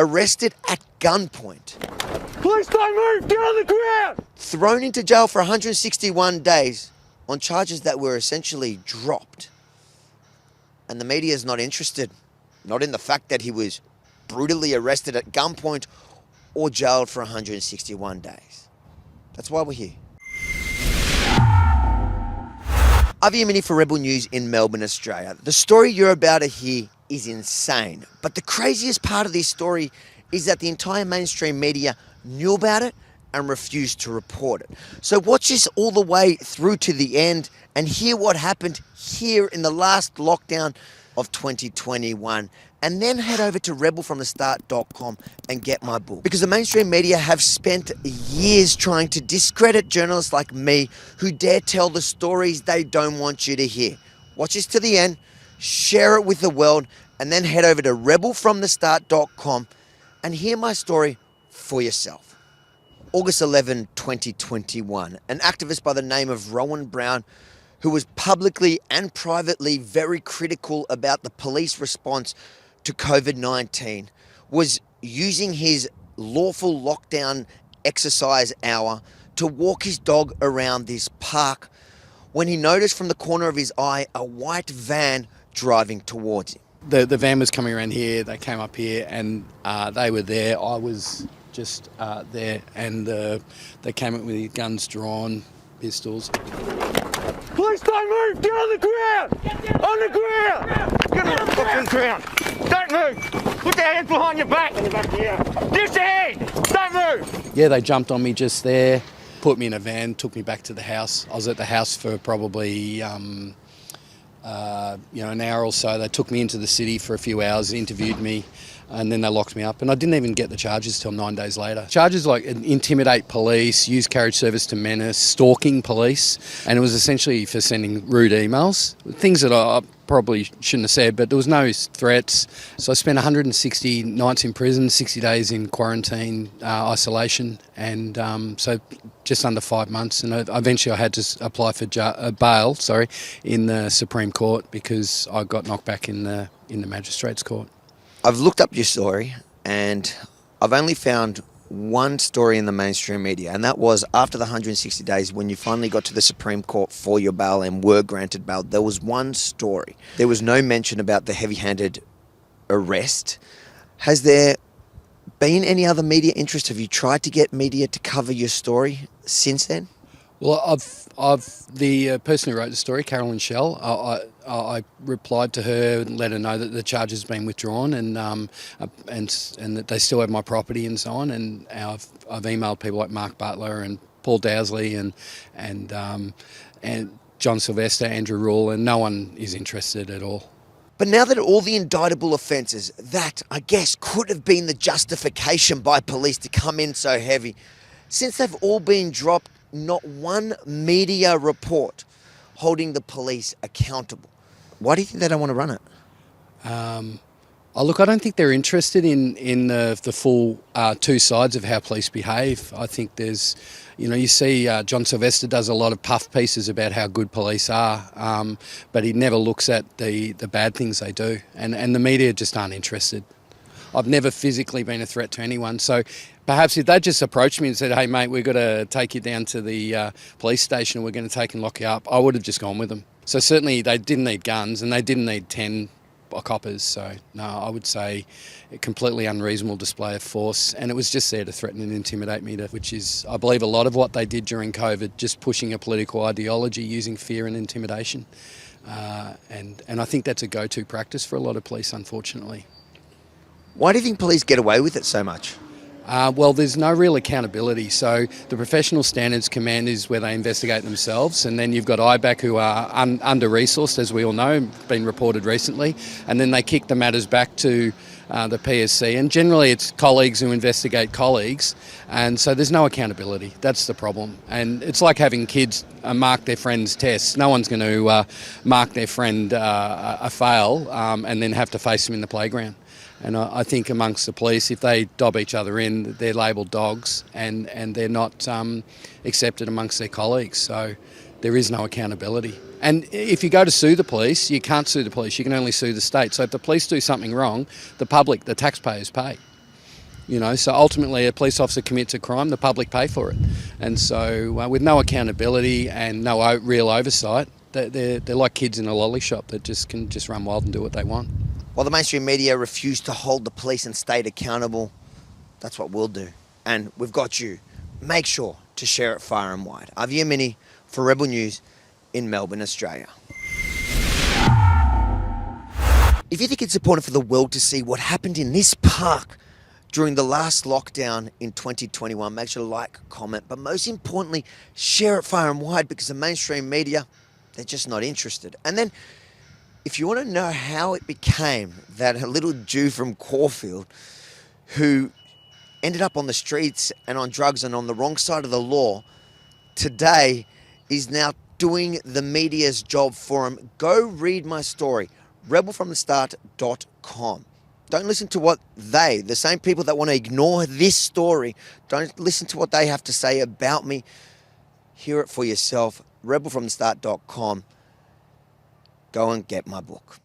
arrested at gunpoint. Police don't move! Get on the ground! Thrown into jail for 161 days on charges that were essentially dropped. And the media is not interested. Not in the fact that he was brutally arrested at gunpoint or jailed for 161 days. That's why we're here. Avi Amini for Rebel News in Melbourne, Australia. The story you're about to hear is insane. But the craziest part of this story is that the entire mainstream media knew about it and refused to report it. So watch this all the way through to the end and hear what happened here in the last lockdown of 2021. And then head over to rebelfromthestart.com and get my book. Because the mainstream media have spent years trying to discredit journalists like me who dare tell the stories they don't want you to hear. Watch this to the end, share it with the world, and then head over to rebelfromthestart.com and hear my story for yourself. August 11, 2021, an activist by the name of Rohan Brown, who was publicly and privately very critical about the police response to COVID-19, was using his lawful lockdown exercise hour to walk his dog around this park when he noticed from the corner of his eye a white van driving towards him. The van was coming around here, they came up here and they were there. I was just there and they came up with guns drawn, pistols. Police don't move! Get on the ground! Get down on the ground! Get on the fucking ground! Don't move! Put your hands behind your back! Lift your hand! Don't move! Yeah, they jumped on me just there, put me in a van, took me back to the house. I was at the house for probably an hour or so. They took me into the city for a few hours, interviewed me, and then they locked me up. And I didn't even get the charges till 9 days later. Charges like intimidate police, use carriage service to menace, stalking police, and it was essentially for sending rude emails, things that I probably shouldn't have said, but there was no threats. So I spent 160 nights in prison, 60 days in quarantine, isolation, and so just under 5 months. And eventually I had to apply for bail, in the Supreme Court because I got knocked back in the Magistrates Court. I've looked up your story and I've only found one story in the mainstream media, and that was after the 160 days when you finally got to the Supreme Court for your bail and were granted bail. There was one story. There was no mention about the heavy-handed arrest. Has there been any other media interest? Have you tried to get media to cover your story since then? Well, the person who wrote the story, Carolyn Schell, I replied to her and let her know that the charge has been withdrawn and that they still have my property and so on. And I've emailed people like Mark Butler and Paul Dowsley and John Sylvester, Andrew Rule, and no one is interested at all. But now that all the indictable offences, that I guess could have been the justification by police to come in so heavy, since they've all been dropped, not one media report holding the police accountable. Why do you think they don't want to run it? Look, I don't think they're interested in the full two sides of how police behave. I think there's, you see John Sylvester does a lot of puff pieces about how good police are, but he never looks at the bad things they do. And the media just aren't interested. I've never physically been a threat to anyone, so perhaps if they just approached me and said, hey mate, we've got to take you down to the police station and we're going to take and lock you up, I would have just gone with them. So certainly they didn't need guns and they didn't need 10 coppers, so no, I would say a completely unreasonable display of force, and it was just there to threaten and intimidate me, which is, I believe, a lot of what they did during COVID, just pushing a political ideology using fear and intimidation, and I think that's a go-to practice for a lot of police, unfortunately. Why do you think police get away with it so much? Well, there's no real accountability. So the Professional Standards Command is where they investigate themselves, and then you've got IBAC who are under-resourced, as we all know, been reported recently, and then they kick the matters back to the PSC, and generally it's colleagues who investigate colleagues, and so there's no accountability. That's the problem. And it's like having kids mark their friends' tests. No one's going to mark their friend a fail and then have to face them in the playground. And I think amongst the police, if they dob each other in, they're labelled dogs and they're not accepted amongst their colleagues. So there is no accountability. And if you go to sue the police, you can't sue the police. You can only sue the state. So if the police do something wrong, the public, the taxpayers pay. So ultimately a police officer commits a crime, the public pay for it. And so with no accountability and no real oversight, they're like kids in a lolly shop that can just run wild and do what they want. While the mainstream media refuse to hold the police and state accountable, that's what we'll do. And we've got you. Make sure to share it far and wide. Avia Mini for Rebel News in Melbourne, Australia. If you think it's important for the world to see what happened in this park during the last lockdown in 2021, make sure to like, comment, but most importantly, share it far and wide, because the mainstream media, they're just not interested. And then if you want to know how it became that a little Jew from Caulfield who ended up on the streets and on drugs and on the wrong side of the law today is now doing the media's job for him, go read my story, rebelfromthestart.com. Don't listen to what the same people that want to ignore this story, don't listen to what they have to say about me. Hear it for yourself, rebelfromthestart.com. Go and get my book.